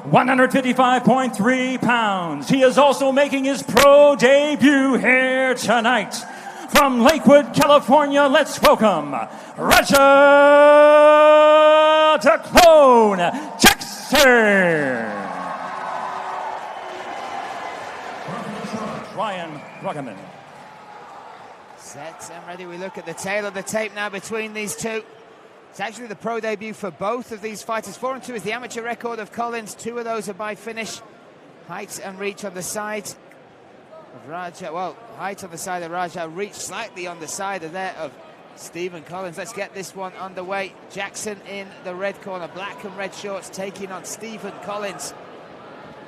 155.3 pounds. He is also making his pro debut here tonight. From Lakewood, California, let's welcome Raja the Clone Jackson. Ryan Ruckerman. Set and ready. We look at the tail of the tape now between these two. It's actually the pro debut for both of these fighters. 4-2 is the amateur record of Collins. 2 of those are by finish. Height and reach on the side of Raja. Well, height on the side of Raja, reach slightly on the side of there of Stephen Collins. Let's get this one underway. Jackson in the red corner, black and red shorts, taking on Stephen Collins.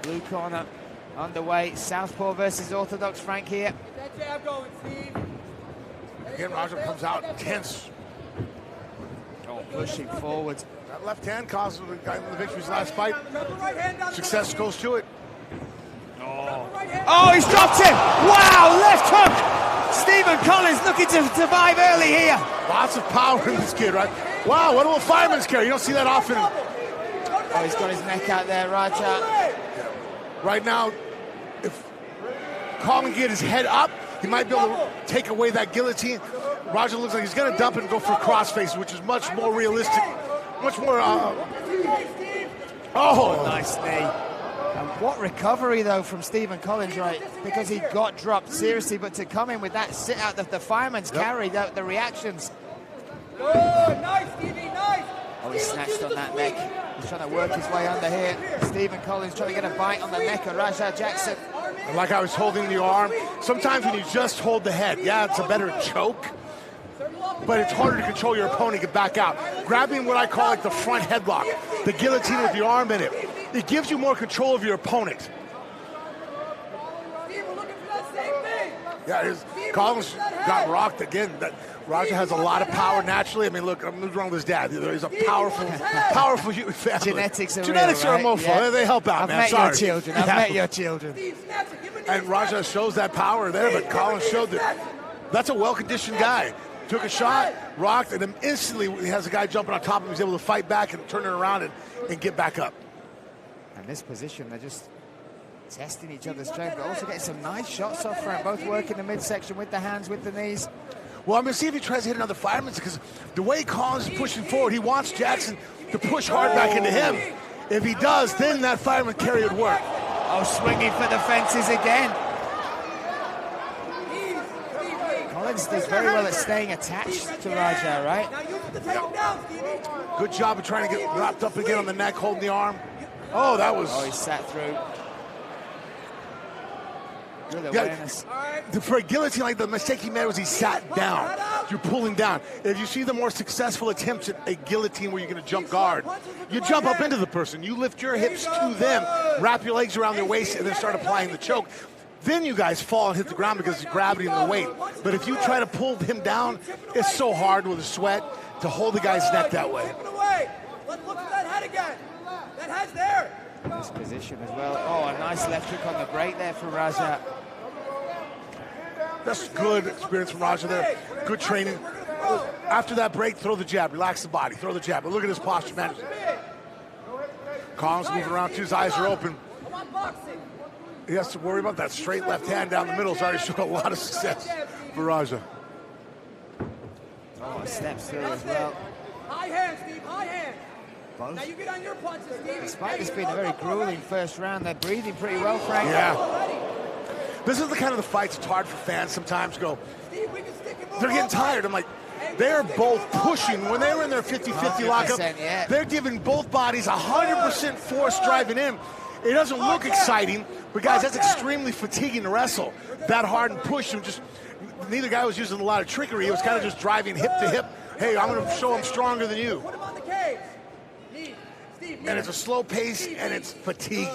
Blue corner underway. Southpaw versus Orthodox. Frank here. That jab going, Steve. Again, Raja comes out tense. Oh, pushing forward. That left hand causes the guy in the victory's last fight. Success goes to it. Oh, he's dropped him! Wow, left hook! Stephen Collins looking to survive early here. Lots of power in this kid, right? Wow, what will fireman's carry? You don't see that often. Oh, he's got his neck out there, Raja. Right now, if Collins can get his head up, he might be able to take away that guillotine. Raja looks like he's going to dump it and go for a crossface, which is much more realistic, much more... Oh, nice knee. And what recovery, though, from Stephen Collins, right? Because he got dropped seriously, but to come in with that sit-out, the fireman's carry, the reactions. Good, nice, Stevie, nice. Oh, he snatched on that neck. He's trying to work his way under here. Stephen Collins trying to get a bite on the neck of Raja Jackson. Like I was holding the arm. Sometimes when you just hold the head, yeah, it's a better choke, but it's harder to control your opponent, get back out. Grabbing what I call like the front headlock, the guillotine with the arm in it, it gives you more control of your opponent. Yeah, it is. Collins got rocked again. Raja has a lot of power naturally. I mean, look, I'm wrong with his dad. He's a powerful human family. Genetics are Genetics real, are right? emotional. Yeah. They help out, I've man. met Sorry. your children. I've met your children. And Raja shows that power there, but Collins showed that that's a well-conditioned guy. Took a shot, rocked, and then instantly he has a guy jumping on top of him. He's able to fight back and turn it around and get back up. And this position, they're just testing each other's strength, but also getting some nice shots off front, both working the midsection with the hands, with the knees. Well, I'm going to see if he tries to hit another fireman, because the way Collins is pushing forward, he wants Jackson to push hard back into him. If he does, then that fireman carry would work. Oh, swinging for the fences again. Collins does very well at staying attached to Raja, right? Yep. Good job of trying to get wrapped up again on the neck, holding the arm. Oh, that was... Oh, he sat through. Good awareness. For a guillotine, like the mistake he made was he sat down. You're pulling down. If you see the more successful attempts at a guillotine where you're going to jump guard, you jump up into the person. You lift your hips to them, wrap your legs around their waist, and then start applying the choke. Then you guys fall and hit the ground because of gravity and the weight. But if you try to pull him down, it's so hard with the sweat to hold the guy's neck that way. Let's look at that head again. That head's there. This position as well. Oh, a nice left hook on the break there from Raja. That's good experience from Raja there. Good training. After that break, throw the jab. Relax the body. Throw the jab. But look at his posture, man. Collins moving around too. His eyes are open. He has to worry about that straight left hand down the middle. It's already shown a lot of success for Raja. Oh, steps through as well. High hand, Steve. High hand. Both. Now you get on your punches, Steve. Despite this being a very grueling first round, they're breathing pretty well, Frank. Yeah. This is the kind of the fights it's hard for fans sometimes to go, they're getting tired. I'm like, they're both pushing. When they were in their 50-50 lockup, yeah. They're giving both bodies 100% force driving in. It doesn't look exciting, but guys, that's extremely fatiguing to wrestle. That hard and push. And just neither guy was using a lot of trickery. It was kind of just driving hip to hip. Hey, I'm going to show I'm stronger than you. Put him on the cage. And it's a slow pace, and it's fatiguing.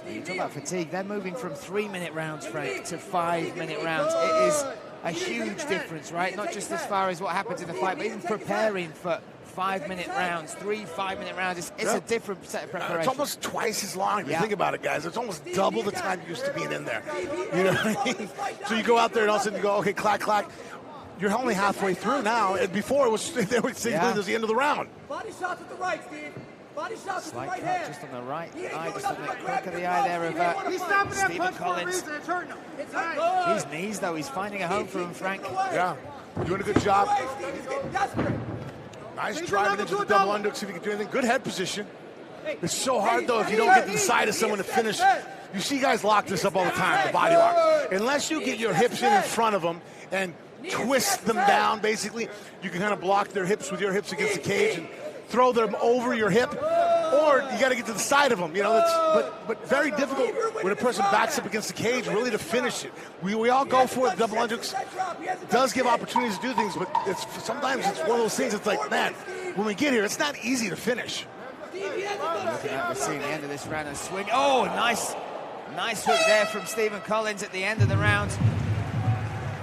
You talk about fatigue. They're moving from 3-minute rounds, Frank, to 5-minute rounds. It is a huge difference, right? Not just as far as what happens in the fight, but even preparing for 5-minute rounds, 3 5-minute rounds. It's a different set of preparation. It's almost twice as long if you think about it, guys. It's almost double the time you used to being in there. You know what I mean? So you go out there and all of a sudden you go, okay, clack, clack. You're only halfway through now. And before it was, they were signaling it was the end of the round. Body shots at the right, Steve. Body shots with the Slight right cut hand. just on the right He ain't eye, doing just on the nothing but crook of grabbing the your eye nose. there He of ain't wanna He's fight. stopping that Stephen punch for a Collins. reason. It's hurting him. It's not good. These knees, though, he's finding a home for him, Frank. Yeah, doing a good job. Steve, he's getting desperate. Nice He's driving another into the to a double double. underhook, see if he can do anything. Good head position. It's so hard, though, if you don't get to the side of someone to finish. You see guys lock this up all the time, the body lock. Unless you get your hips in front of them and twist them down, basically, you can kind of block their hips with your hips against the cage and throw them over your hip. Or you got to get to the side of them, you know. But very difficult when a person backs up against the cage, really to finish it. We all go for it. Double underhooks does give opportunities to do things, but sometimes it's one of those things. It's like, man, when we get here, it's not easy to finish. Looking at, we're seeing the end of this round and swing. Oh, nice hook there from Stephen Collins at the end of the round.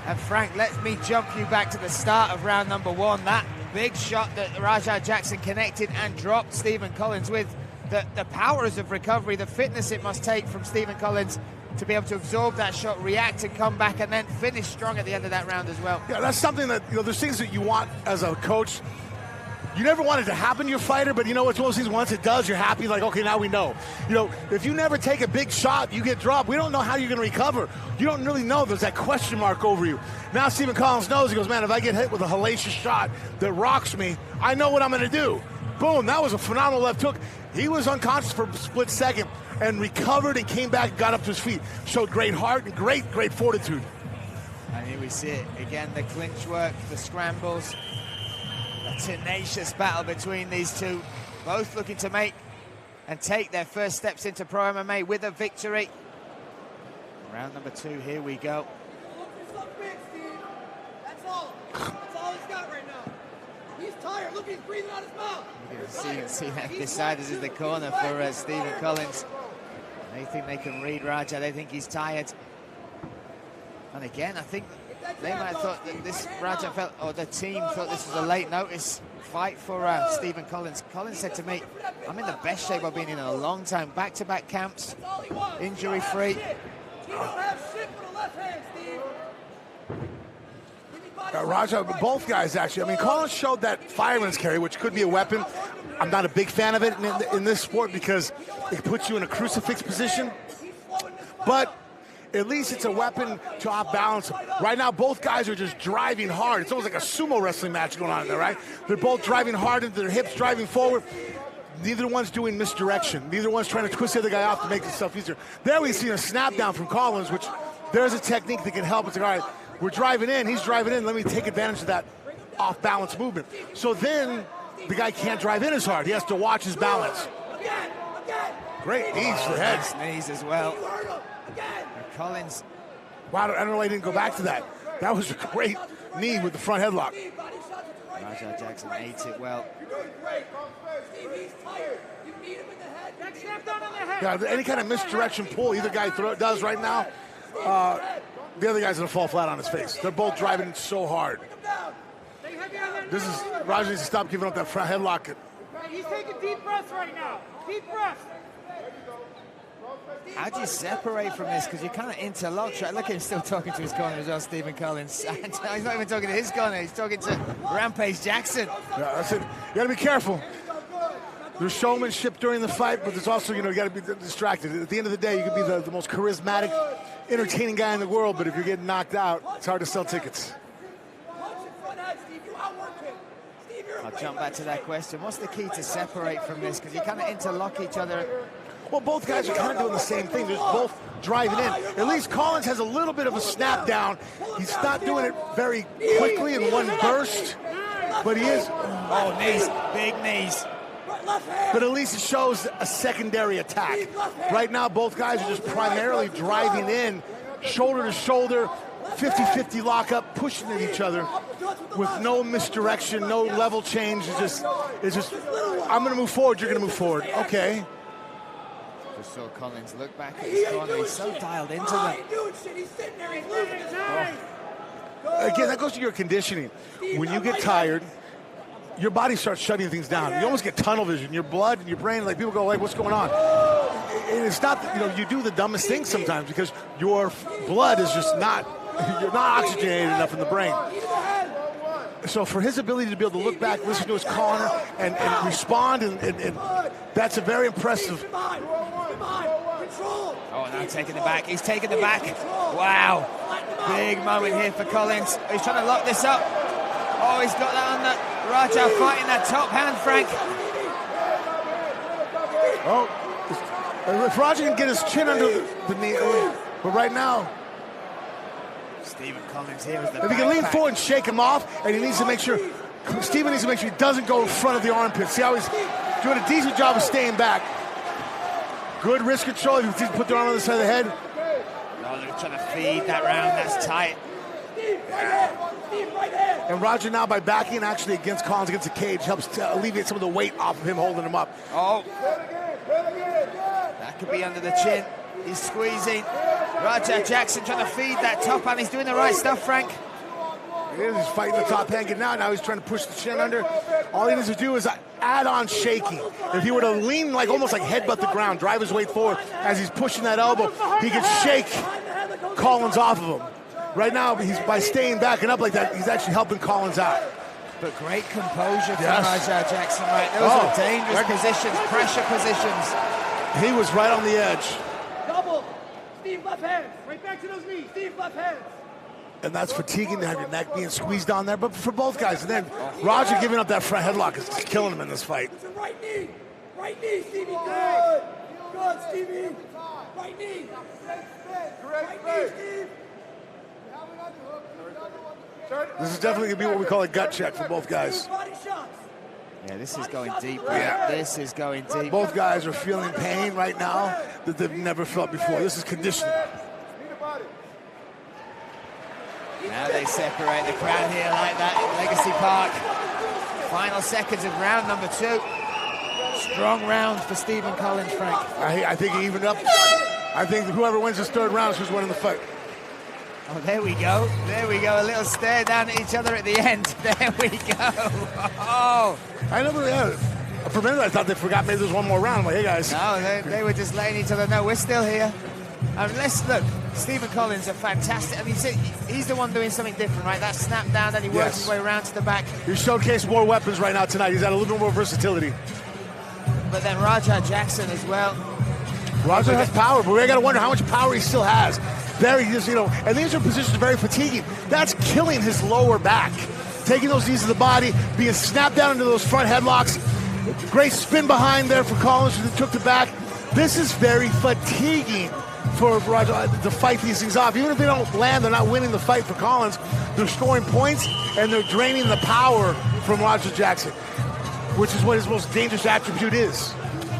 And Frank, let me jump you back to the start of round number 1. That big shot that Rajah Jackson connected and dropped Stephen Collins with. The powers of recovery, the fitness it must take from Stephen Collins to be able to absorb that shot, react and come back and then finish strong at the end of that round as well. Yeah, that's something that, there's things that you want as a coach. You never want it to happen to your fighter, but it's one of those things, once it does, you're happy, like, okay, now we know. If you never take a big shot, you get dropped. We don't know how you're going to recover. You don't really know. There's that question mark over you. Now Stephen Collins knows. He goes, man, if I get hit with a hellacious shot that rocks me, I know what I'm going to do. Boom, that was a phenomenal left hook. He was unconscious for a split second and recovered and came back and got up to his feet. Showed great heart and great fortitude. And here we see it again, the clinch work, the scrambles. A tenacious battle between these two, both looking to make and take their first steps into pro MMA with a victory. Round number 2, here we go. That's all. That's all he's got right now. He's tired. Look, he's breathing out his mouth. You can see that this side is in the corner for Stephen Collins. They think they can read Rajah. They think he's tired. And again, I think they might have thought that this Rajah felt, or the team thought this was a late notice fight for Stephen Collins. Collins said to me, I'm in the best shape I've been in a long time. Back-to-back camps, injury-free. He don't have shit for the left hand, Steve. Rajah, both guys actually. I mean, Collins showed that fireman's carry, which could be a weapon. I'm not a big fan of it in this sport because it puts you in a crucifix position. But at least it's a weapon to off-balance him. Right now, both guys are just driving hard. It's almost like a sumo wrestling match going on there, right? They're both driving hard into their hips, driving forward. Neither one's doing misdirection. Neither one's trying to twist the other guy off to make stuff easier. There we've seen a snap down from Collins, which there's a technique that can help. It's like, all right, we're driving in, he's driving in, let me take advantage of that off-balance movement. So then the guy can't drive in as hard. He has to watch his balance. Great knees for head. Knees as well. Collins. Wow, I don't know why he didn't go back to that. That was a great knee with the front headlock. Rajah Jackson ate it well. Yeah, any kind of misdirection pull either guy does right now, the other guy's going to fall flat on his face. They're both driving so hard. Rajah needs to stop giving up that front headlock. He's taking deep breaths right now. Deep breaths. How do you separate from this? Because you're kind of interlocked. Right? Look at him still talking to his corner as well, Stephen Collins. He's not even talking to his corner. He's talking to Rampage Jackson. Yeah, that's it. You got to be careful. There's showmanship during the fight, but there's also, you got to be distracted. At the end of the day, you could be the most charismatic, entertaining guy in the world, but if you're getting knocked out, it's hard to sell tickets. I'll jump back to that question. What's the key to separate from this? Because you kind of interlock each other. Well, both guys are kind of doing the same thing. They're both driving in. At least Collins has a little bit of a snap down. He's not doing it very quickly in one burst, but he is. Oh, knees, big knees. But at least it shows a secondary attack. Right now, both guys are just primarily driving in, shoulder to shoulder, 50-50 lockup, pushing at each other with no misdirection, no level change. It's just, I'm going to move forward, you're going to move forward. Okay. Just saw Collins look back at his corner. He's so dialed into them. Again, that goes to your conditioning. When you get tired, your body starts shutting things down. You almost get tunnel vision. Your blood and your brain, like people go, like, what's going on? And it's not that, you do the dumbest things sometimes because your blood is just not, you're not oxygenated enough in the brain. So for his ability to be able to look back, listen to his corner, and respond, and that's a very impressive. Oh, now taking the back. He's taking the back. Wow. Big moment here for Collins. He's trying to lock this up. Oh, he's got that on the Raja fighting that top hand, Frank. Oh, if Raja can get his chin under the knee, but right now, Stephen Collins here is the if he can lean forward and shake him off, and he needs to make sure, Stephen needs to make sure he doesn't go in front of the armpit. See how he's doing a decent job of staying back. Good wrist control. If he can put the arm on the side of the head. Oh, they're trying to feed that round. That's tight. And Roger now, by backing actually against Collins, against the cage, helps to alleviate some of the weight off of him holding him up. Oh. That could be under the chin. He's squeezing. Raja Jackson trying to feed that top hand. He's doing the right stuff, Frank. He is. He's fighting the top hand, getting out. Now he's trying to push the chin under. All he needs to do is add on shaking. If he were to lean like almost like headbutt the ground, drive his weight forward as he's pushing that elbow, he could shake Collins off of him. Right now, he's by staying back and up like that, he's actually helping Collins out. But great composure from Raja Jackson, right? Those are dangerous positions, pressure positions. He was right on the edge. Double. Steve, left hand. Right back to those knees. Steve, left hand. And that's fatiguing to have your neck being squeezed on there, but for both guys. And then Roger giving up that front headlock is just killing him in this fight. It's a right knee, Stevie. Good. Good, Stevie. Right knee. Right knee, Steve. This is definitely going to be what we call a gut check for both guys. Yeah, this is going deep. Yeah. This is going deep. Both guys are feeling pain right now that they've never felt before. This is conditioning. Now they separate the crowd here like that in Legacy Park. Final seconds of round number 2. Strong round for Stephen Collins, Frank. I think he evened up. I think whoever wins this third round is who's winning the fight. Oh, there we go. There we go. A little stare down at each other at the end. There we go. Oh. I never had it. For a minute, I thought they forgot maybe there's one more round. I'm like, hey, guys. No, they were just letting each other know we're still here. And let's look. Stephen Collins, a fantastic. I mean, he's the one doing something different, right? That snap down, and he works his way around to the back. He's showcased more weapons right now tonight. He's got a little bit more versatility. But then Raja Jackson as well. Raja has power, but we got to wonder how much power he still has. Very, and these are positions very fatiguing. That's killing his lower back. Taking those knees to the body, being snapped down into those front headlocks. Great spin behind there for Collins who took the back. This is very fatiguing for Raja to fight these things off. Even if they don't land, they're not winning the fight for Collins. They're scoring points, and they're draining the power from Raja Jackson, which is what his most dangerous attribute is.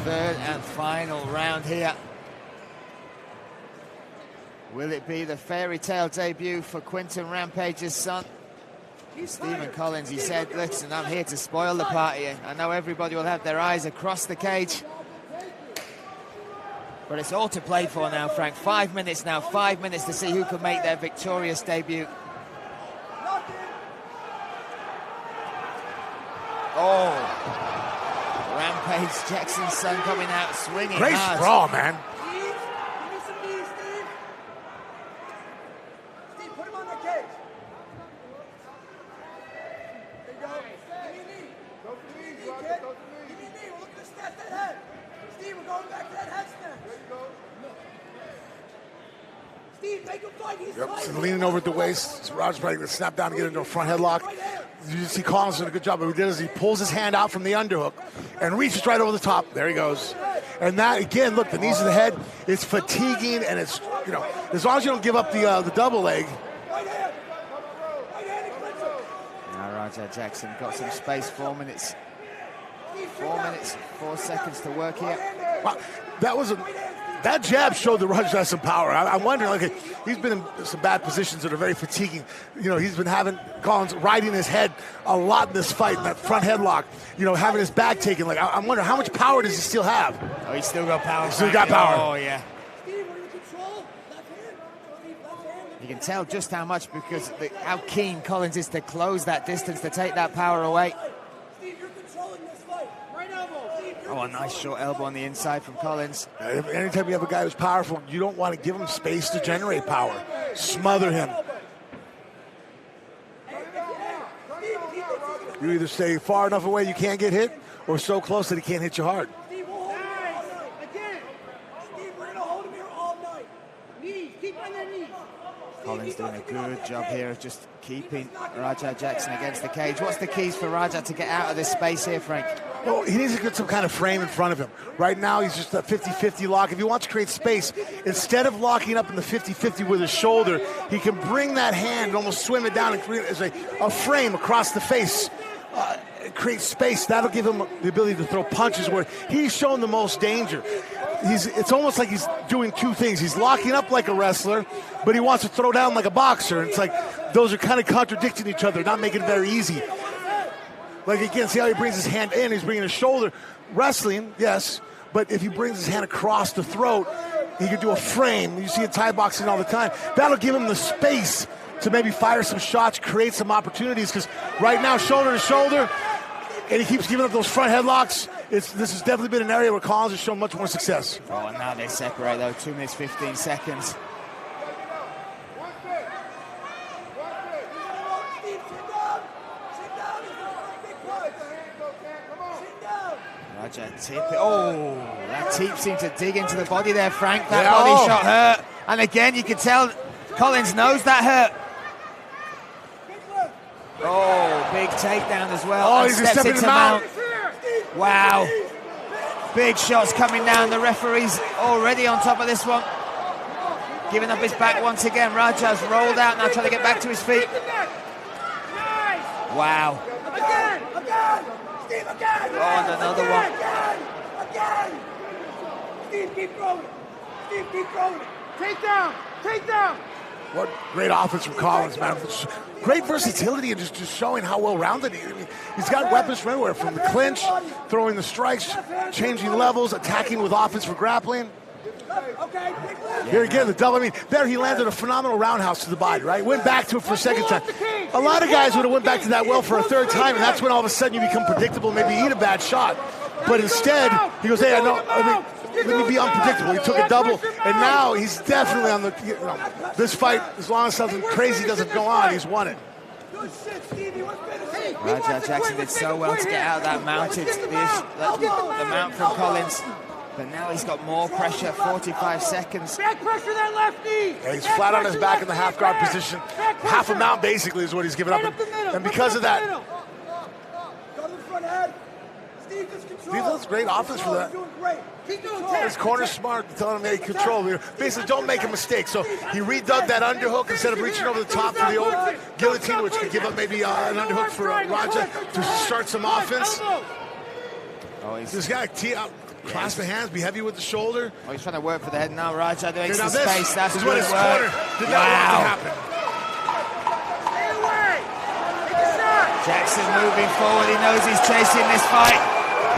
Third and final round here. Will it be the fairy tale debut for Quinton Rampage's son? Stephen Collins, he said, listen, I'm here to spoil the party. I know everybody will have their eyes across the cage. But it's all to play for now, Frank. 5 minutes now, 5 minutes to see who can make their victorious debut. Oh. Rampage Jackson's son coming out swinging Great hard. sprawl, man. Yep, leaning over at the waist. So Roger's probably going to snap down and get into a front headlock. You see Collins doing a good job. What he did is he pulls his hand out from the underhook and reaches right over the top. There he goes. And that, again, look, the knees to the head, it's fatiguing, and it's, as long as you don't give up the double leg. Now Raja Jackson got some space, 4 minutes. 4 minutes, 4 seconds to work here. Wow, that jab showed that Roger has some power. I'm wondering, like, he's been in some bad positions that are very fatiguing. He's been having Collins riding his head a lot in this fight, in that front headlock, having his back taken. Like, I'm wondering, how much power does he still have? Oh, he's still got power. He's still got power. Oh, yeah. You can tell just how much, because how keen Collins is to close that distance, to take that power away. Oh, a nice short elbow on the inside from Collins. Anytime you have a guy who's powerful, you don't want to give him space to generate power. Smother him. You either stay far enough away you can't get hit, or so close that he can't hit you hard. Steve, we'll hold him here all night. Again. Steve, we're gonna hold him here all night. Knees, keep on their knees. Collins doing a good job here of just keeping Raja Jackson against the cage. What's the keys for Raja to get out of this space here, Frank? Well, he needs to get some kind of frame in front of him. Right now, he's just a 50-50 lock. If he wants to create space, instead of locking up in the 50-50 with his shoulder, he can bring that hand and almost swim it down and create as a frame across the face. Create space. That'll give him the ability to throw punches where he's shown the most danger. It's almost like he's doing two things. He's locking up like a wrestler, but he wants to throw down like a boxer. It's like those are kind of contradicting each other, not making it very easy. Like, again, see how he brings his hand in, he's bringing his shoulder. Wrestling, yes, but if he brings his hand across the throat, he could do a frame. You see it Thai boxing all the time. That'll give him the space to maybe fire some shots, create some opportunities, because right now, shoulder to shoulder, and he keeps giving up those front headlocks. This has definitely been an area where Collins has shown much more success. Oh, and now they separate, though. 2 minutes, 15 seconds. Raja tip. Oh, that tip seemed to dig into the body there, Frank. That body shot hurt. And again, you can tell Collins knows that hurt. Oh, big takedown as well. Oh, he's stepping him out. Wow. Big shots coming down. The referee's already on top of this one. Giving up his back once again. Raja's rolled out now, trying to get back to his feet. Wow. Again. Steve, again. Oh, and another one. Again. Steve, keep throwing it. Steve, keep throwing it. Take down. What great offense from Collins, man. Great versatility and just showing how well-rounded he is. I mean, he's got weapons from everywhere, from the clinch, throwing the strikes, changing levels, attacking with offense for grappling. Okay. Here again, the double. I mean, there he landed a phenomenal roundhouse to the body, right? Went back to it for a second time. A lot of guys would have went back to that well for a third time, and that's when all of a sudden you become predictable, maybe eat a bad shot. But instead, he goes, hey, let me be unpredictable. He took a double, and now he's definitely on the, this fight, as long as something crazy doesn't go on, he's won it. Raja Jackson did so well to get out of that mounted, the mount from Collins. But now he's got more pressure, 45 seconds. Back pressure that left knee. Yeah, he's flat on his back in the half guard position. Half a mount basically is what he's giving up. And because of that, Go to the front head. Steve, just control. Steve does great offense for that. Doing great. Keep doing His corner's smart, telling him, hey, control. Basically, don't make a mistake. So he redug that underhook instead of reaching over the top for the old guillotine, which could give up maybe an underhook for Raja to start some offense. Oh, This guy, clasp the hands, be heavy with the shoulder. Oh, he's trying to work for the head now. Raja doing some this space. That's is good what his work. corner did not want to happen. Stay away. Take a shot. Jackson moving forward. He knows he's chasing this fight.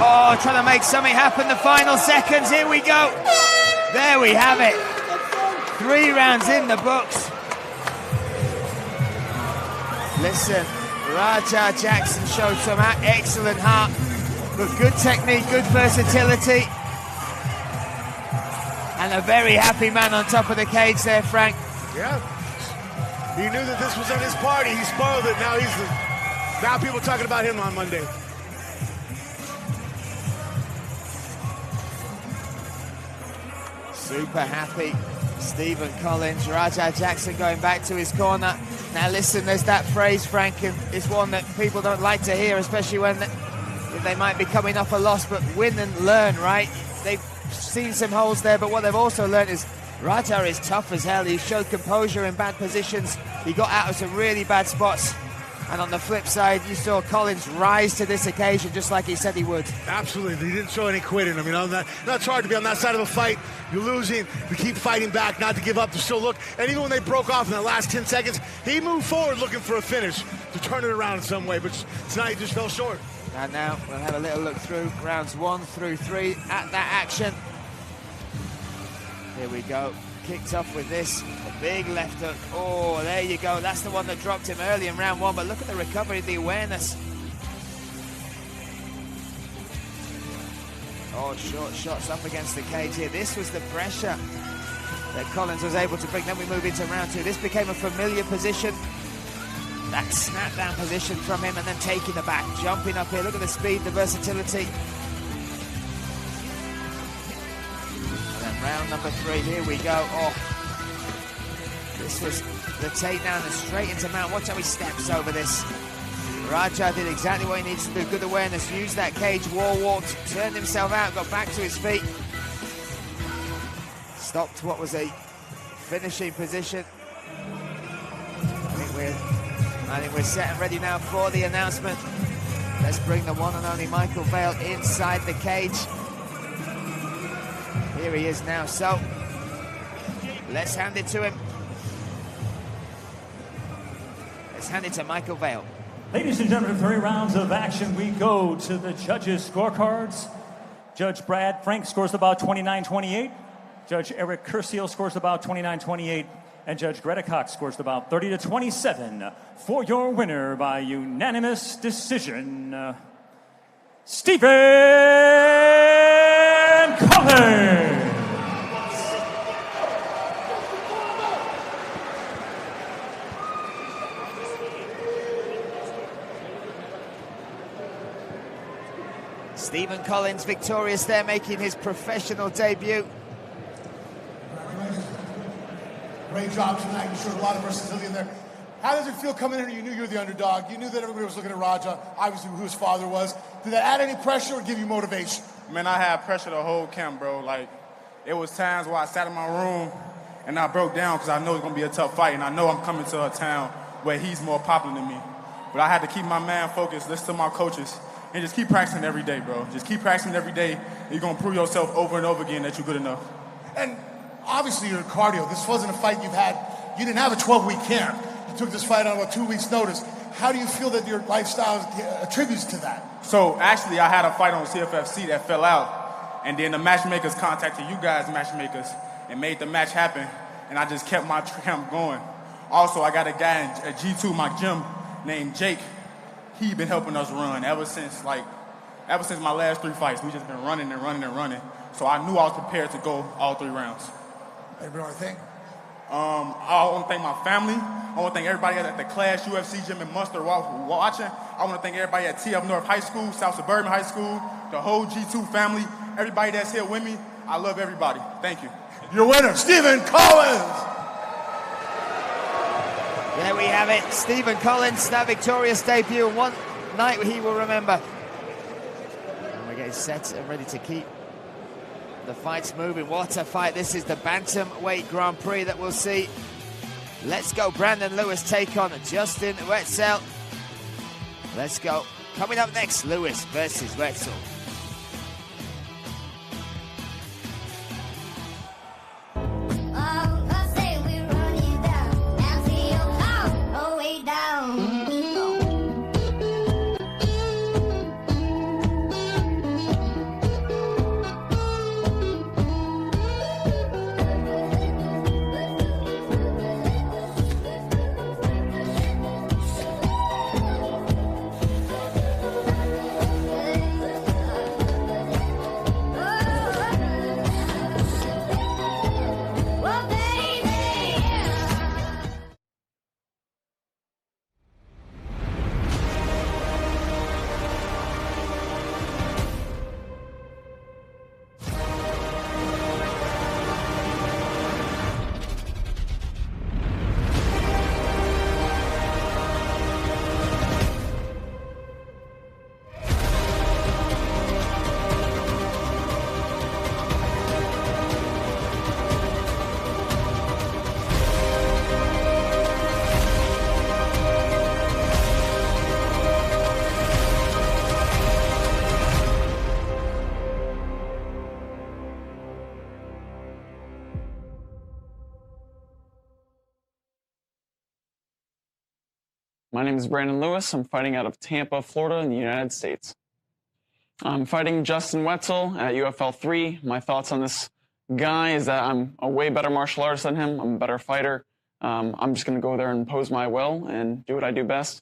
Oh, trying to make something happen. The final seconds. Here we go. There we have it. 3 rounds in the books. Listen, Raja Jackson showed some excellent heart. But good technique, good versatility. And a very happy man on top of the cage there, Frank. Yeah. He knew that this was on his party. He spoiled it. Now people are talking about him on Monday. Super happy. Stephen Collins, Raja Jackson going back to his corner. Now listen, there's that phrase, Frank, and it's one that people don't like to hear, especially when they might be coming off a loss, but win and learn, right? They've seen some holes there, but what they've also learned is Raja is tough as hell. He showed composure in bad positions. He got out of some really bad spots. And on the flip side, you saw Collins rise to this occasion just like he said he would. Absolutely. He didn't show any quitting. I mean, it's hard to be on that side of a fight. You're losing. You keep fighting back, not to give up, to still look. And even when they broke off in the last 10 seconds, he moved forward looking for a finish to turn it around in some way. But tonight he just fell short. And now we'll have a little look through rounds 1 through 3 at that action. Here we go. Kicked off with this, a big left hook. Oh, there you go. That's the one that dropped him early in round 1. But look at the recovery, the awareness. Oh, short shots up against the cage here. This was the pressure that Collins was able to bring. Then we move into round 2. This became a familiar position. That snap down position from him and then taking the back, jumping up here. Look at the speed, the versatility. And then round number 3, here we go. Oh, this was the takedown and straight into mount. Watch how he steps over this. Raja did exactly what he needs to do. Good awareness, used that cage, wall walked, turned himself out, got back to his feet. Stopped what was a finishing position. I think we're set and ready now for the announcement. Let's bring the one and only Michael Vale inside the cage. Here he is now, so let's hand it to him. Let's hand it to Michael Vale. Ladies and gentlemen, 3 rounds of action. We go to the judges' scorecards. Judge Brad Frank scores about 29-28. Judge Eric Curcio scores about 29-28. And Judge Greta Cox scores about 30-27 for your winner by unanimous decision, Stephen Collins. Stephen Collins victorious there, making his professional debut. Great job tonight. You showed a lot of versatility in there. How does it feel coming in here? You knew you were the underdog. You knew that everybody was looking at Raja, obviously who his father was. Did that add any pressure or give you motivation? Man, I had pressure the whole camp, bro. Like, it was times where I sat in my room and I broke down because I know it's going to be a tough fight, and I know I'm coming to a town where he's more popular than me. But I had to keep my mind focused, listen to my coaches, and just keep practicing every day, bro. Just keep practicing every day, and you're going to prove yourself over and over again that you're good enough. And obviously your cardio, this wasn't a fight you didn't have a 12-week camp. You took this fight on, 2 weeks' notice. How do you feel that your lifestyle attributes to that? So, actually, I had a fight on CFFC that fell out, and then the matchmakers contacted you guys, matchmakers, and made the match happen, and I just kept my camp going. Also, I got a guy at G2, my gym, named Jake. He been helping us run ever since my last 3 fights. We just been running and running and running. So I knew I was prepared to go all 3 rounds. Anybody want to thank? I want to thank my family. I want to thank everybody at the Clash UFC gym in Munster watching. I want to thank everybody at TF North High School, South Suburban High School, the whole G2 family, everybody that's here with me. I love everybody. Thank you. Your winner, Stephen Collins. There we have it, Stephen Collins, that victorious debut, and one night he will remember. And we're getting set and ready to keep the fights moving. What a fight. This is the Bantamweight Grand Prix that we'll see. Let's go, Brandon Lewis take on Justin Wetzel. Let's go. Coming up next, Lewis versus Wetzel. My name is Brandon Lewis. I'm fighting out of Tampa, Florida in the United States. I'm fighting Justin Wetzel at Ufl3. My thoughts on this guy is that I'm a way better martial artist than him. I'm a better fighter. I'm just going to go there and impose my will and do what I do best.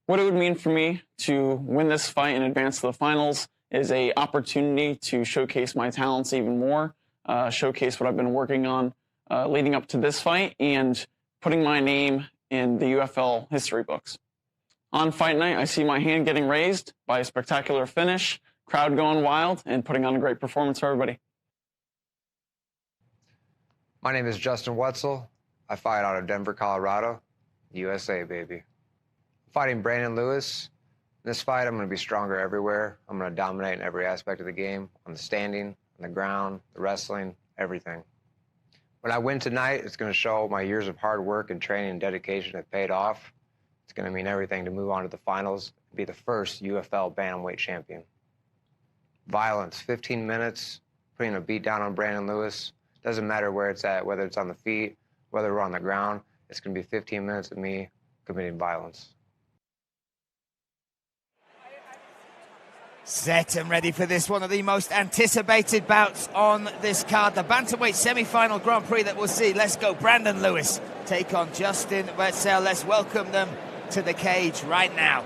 What it would mean for me to win this fight and advance to the finals is an opportunity to showcase my talents even more, showcase what I've been working on leading up to this fight, and putting my name in the UFL history books. On fight night, I see my hand getting raised by a spectacular finish, crowd going wild, and putting on a great performance for everybody. My name is Justin Wetzel. I fight out of Denver, Colorado, USA, baby. I'm fighting Brandon Lewis. In this fight, I'm going to be stronger everywhere. I'm going to dominate in every aspect of the game, on the standing, on the ground, the wrestling, everything. When I win tonight, it's going to show my years of hard work and training and dedication have paid off. It's going to mean everything to move on to the finals and be the first UFL bantamweight champion. Violence, 15 minutes, putting a beat down on Brandon Lewis. Doesn't matter where it's at, whether it's on the feet, whether we're on the ground. It's going to be 15 minutes of me committing violence. Set and ready for this, one of the most anticipated bouts on this card, the bantamweight semi-final Grand Prix that we'll see. Let's go, Brandon Lewis take on Justin Wetzel. Let's welcome them to the cage right now.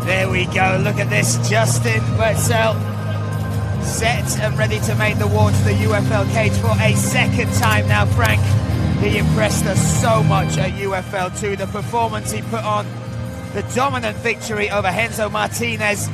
There we go, look at this, Justin Wetzel set and ready to make the walk to the UFL cage for a second time now. Frank, he impressed us so much at UFL 2. The performance he put on, the dominant victory over Renzo Martinez.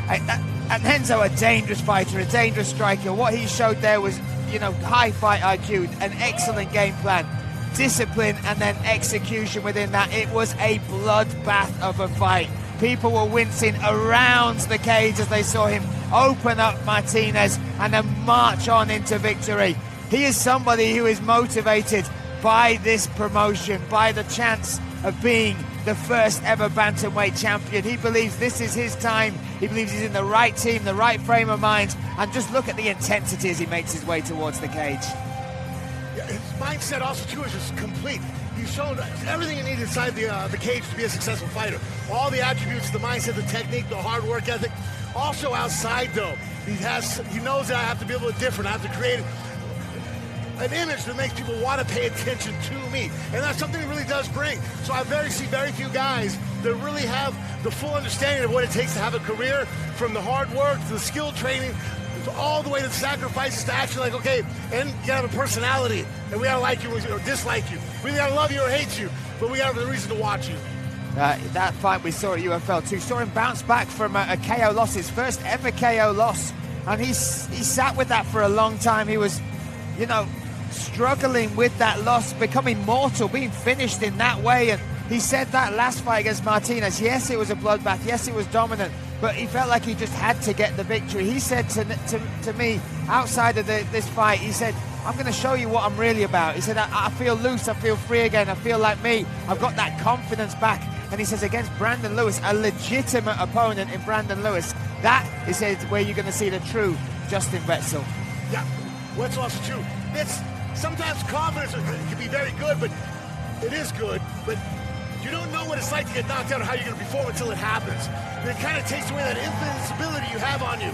And Renzo, a dangerous fighter, a dangerous striker. What he showed there was, you know, high fight IQ, an excellent game plan, discipline, and then execution within that. It was a bloodbath of a fight. People were wincing around the cage as they saw him open up Martinez and then march on into victory. He is somebody who is motivated by this promotion, by the chance of being the first ever bantamweight champion. He believes this is his time. He believes he's in the right team, the right frame of mind. And just look at the intensity as he makes his way towards the cage. Yeah, his mindset also, too, is just complete. He showed everything you need inside the cage to be a successful fighter. All the attributes, the mindset, the technique, the hard work ethic. Also outside, though, he knows that I have to be a little different. I have to create an image that makes people want to pay attention to me. And that's something he really does bring. So I see very few guys that really have the full understanding of what it takes to have a career, from the hard work to the skill training, all the way to the sacrifices to actually, like, okay, and you gotta have a personality, and we gotta like you or dislike you. We gotta love you or hate you, but we gotta have a reason to watch you. That fight we saw at UFL 2, saw him bounce back from a KO loss, his first ever KO loss, and he sat with that for a long time. He was, you know, struggling with that loss, becoming mortal, being finished in that way. And he said that last fight against Martinez, yes, it was a bloodbath, yes, it was dominant, but he felt like he just had to get the victory. He said to me, outside of this fight, he said, I'm going to show you what I'm really about. He said, I feel loose, I feel free again, I feel like me. I've got that confidence back. And he says, against Brandon Lewis, a legitimate opponent in Brandon Lewis, that is where you're going to see the true Justin Wetzel. Yeah, Wetzel also too. It's sometimes confidence can be very good, but it is good, but you don't know what it's like to get knocked out or how you're going to perform until it happens. And it kind of takes away that invincibility you have on you.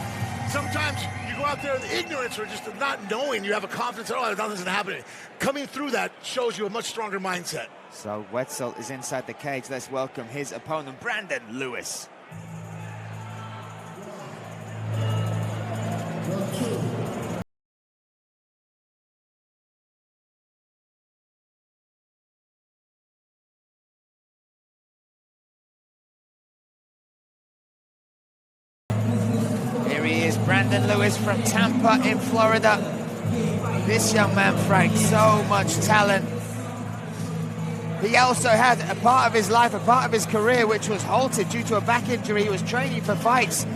Sometimes you go out there in ignorance or just not knowing, you have a confidence that, oh, nothing's going to happen. Coming through that shows you a much stronger mindset. So Wetzel is inside the cage. Let's welcome his opponent, Brandon Lewis. Here he is, Brandon Lewis from Tampa in Florida. This young man, Frank, so much talent. He also had a part of his life, a part of his career, which was halted due to a back injury. He was training for fights.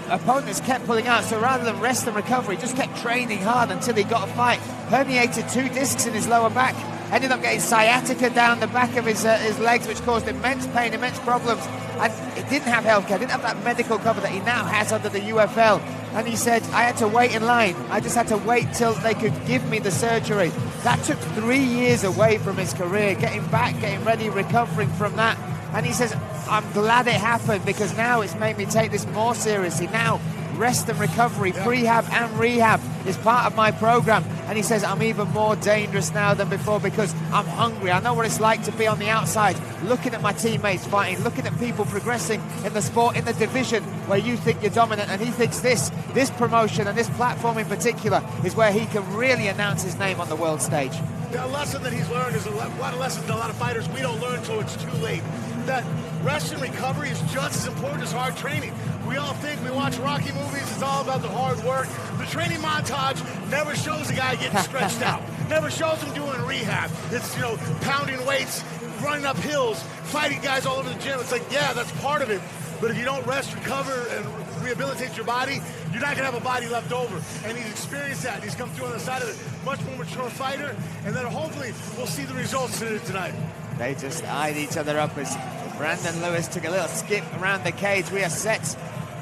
Opponents kept pulling out, so rather than rest and recover, he just kept training hard until he got a fight. Herniated 2 discs in his lower back. Ended up getting sciatica down the back of his legs, which caused immense pain, immense problems. And he didn't have healthcare, didn't have that medical cover that he now has under the UFL. And he said, I had to wait in line. I just had to wait till they could give me the surgery. That took 3 years away from his career, getting back, getting ready, recovering from that. And he says, I'm glad it happened because now it's made me take this more seriously. Now rest and recovery, prehab and rehab is part of my program. And he says, I'm even more dangerous now than before because I'm hungry. I know what it's like to be on the outside, looking at my teammates fighting, looking at people progressing in the sport, in the division where you think you're dominant. And he thinks this promotion and this platform in particular is where he can really announce his name on the world stage. The lesson that he's learned is a lot of lessons that a lot of fighters we don't learn until it's too late. That rest and recovery is just as important as hard training. We all think we watch Rocky movies, it's all about the hard work. The training montage never shows a guy getting stretched out. Never shows him doing rehab. It's, you know, pounding weights, running up hills, fighting guys all over the gym. It's like, yeah, that's part of it. But if you don't rest, recover, and rehabilitate your body, you're not going to have a body left over. And he's experienced that. He's come through on the side of it. Much more mature fighter. And then hopefully we'll see the results tonight. They just eyed each other up as Brandon Lewis took a little skip around the cage. We are set.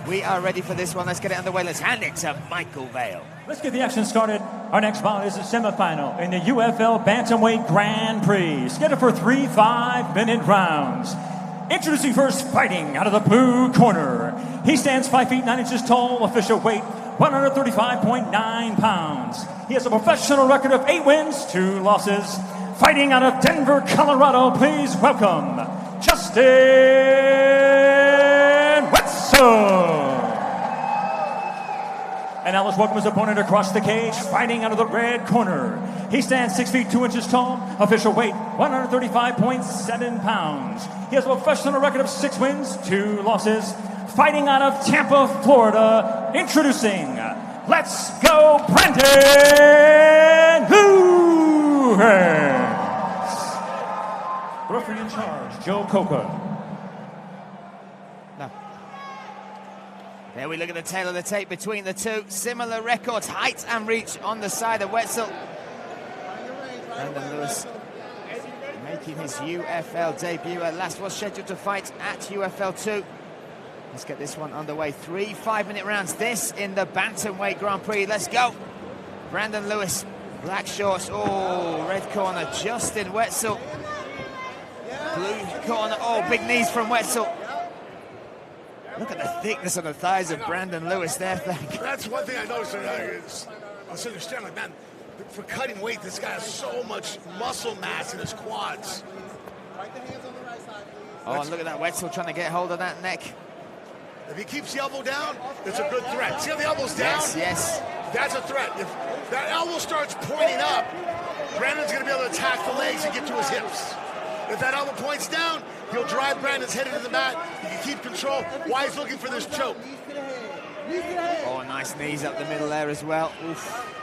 We are ready for this one. Let's get it underway. Let's hand it to Michael Vale. Let's get the action started. Our next bout is a semifinal in the UFL Bantamweight Grand Prix. Scheduled for 3 5-minute rounds. Introducing first, fighting out of the blue corner. He stands 5 feet 9 inches tall, official weight 135.9 pounds. He has a professional record of 8 wins, 2 losses. Fighting out of Denver, Colorado, please welcome Justin Wetzel. And now let's welcome his opponent across the cage, fighting out of the red corner. He stands 6 feet 2 inches tall, official weight 135.7 pounds. He has a professional record of 6 wins, 2 losses. Fighting out of Tampa, Florida, introducing, let's go, Brandon Lewis. Referee in charge, Joe Coca. No. There we look at the tail of the tape between the two. Similar records, height and reach on the side of Wetzel. Brandon Lewis making his UFL debut at last, was scheduled to fight at UFL 2. Let's get this one underway. 3 5-minute rounds. This in the Bantamweight Grand Prix. Let's go. Brandon Lewis, black shorts. Oh, red corner, Justin Wetzel. Blue corner. Oh, big knees from Wetzel. Look at the thickness of the thighs of Brandon Lewis there. That's one thing I noticed. I was understanding, like, man, for cutting weight, this guy has so much muscle mass in his quads. Oh, and look at that, Wetzel trying to get hold of that neck. If he keeps the elbow down, it's a good threat. See how the elbow's down? Yes, yes. That's a threat. If that elbow starts pointing up, Brandon's going to be able to attack the legs and get to his hips. If that elbow points down, he'll drive Brandon's head into the mat. He can keep control while he's looking for this choke. Oh, nice knees up the middle there as well. Oof.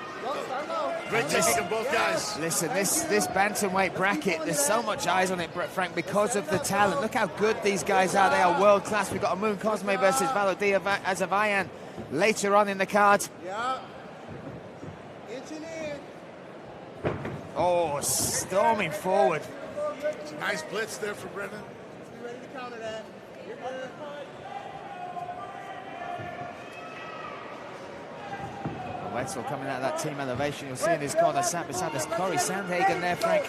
Great technique of both guys. Listen, this bantamweight bracket, there's so much eyes on it, Frank, because of the talent. Look how good these guys are. They are world class. We've got Amun Cosme versus Valodia Azavayan later on in the card. Yeah. Inching in. Oh, storming forward. It's a nice blitz there for Brendan. Let's be ready to counter that. You're good. Wetzel coming out of that team elevation. You'll see in his corner, sat beside this Corey Sandhagen there, Frank.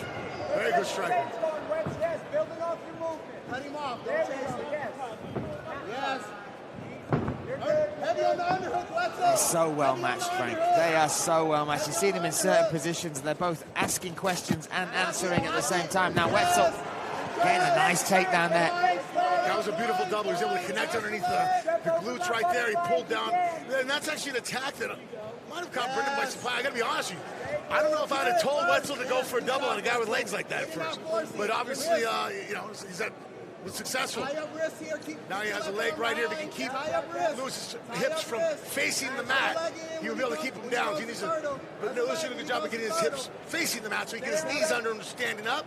Very good striker. Yes, building off your movement. Cut him off. Don't chase him. Yes. You're good. Heavy on the underhook, Wetzel. They're so well matched, Frank. They are so well matched. You see them in certain positions, and they're both asking questions and answering at the same time. Now Wetzel getting a nice takedown there. That was a beautiful double. He was able to connect underneath the glutes right there. He pulled down. And that's actually an attack that might have caught Brendan by surprise. I got to be honest with you. I don't know if I'd have told Wetzel to go for a double on a guy with legs like that at first. But obviously, you know, was successful. Now he has a leg right here. If he can keep Lewis's hips from facing the mat, he'll be able to keep him down. He needs but Lewis did a good job of getting his hips facing the mat so he can get his knees under him standing up.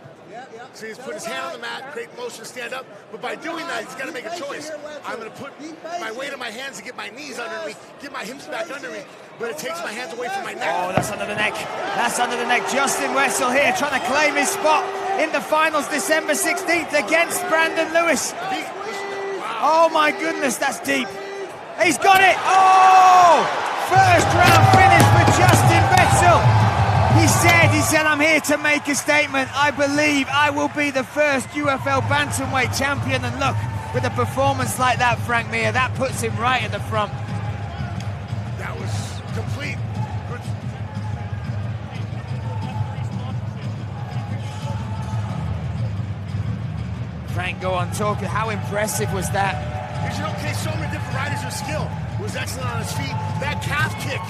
So he's put his hand on the mat, create motion to stand up. But by doing that, he's got to make a choice. I'm going to put my weight on my hands to get my knees under me, get my hips back under me, but it takes my hands away from my neck. Oh, that's under the neck. That's under the neck. Justin Wetzel here trying to claim his spot in the finals December 16th against Brandon Lewis. Oh my goodness, that's deep. He's got it. Oh! First round finish for Justin Wetzel. He said, I'm here to make a statement. I believe I will be the first UFL Bantamweight champion. And look, with a performance like that, Frank Mir, that puts him right at the front. was complete. Good. Frank, go on talking. How impressive was that? Okay, so many different riders with skill. Was excellent on his feet. That calf kick,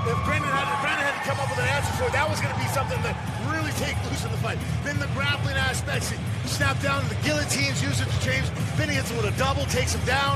if Brandon had to come up with an answer for it, that was going to be something that really take loose in the fight. Then the grappling aspects, snap down, the guillotines, use it to change. Then he hits him with a double, takes him down.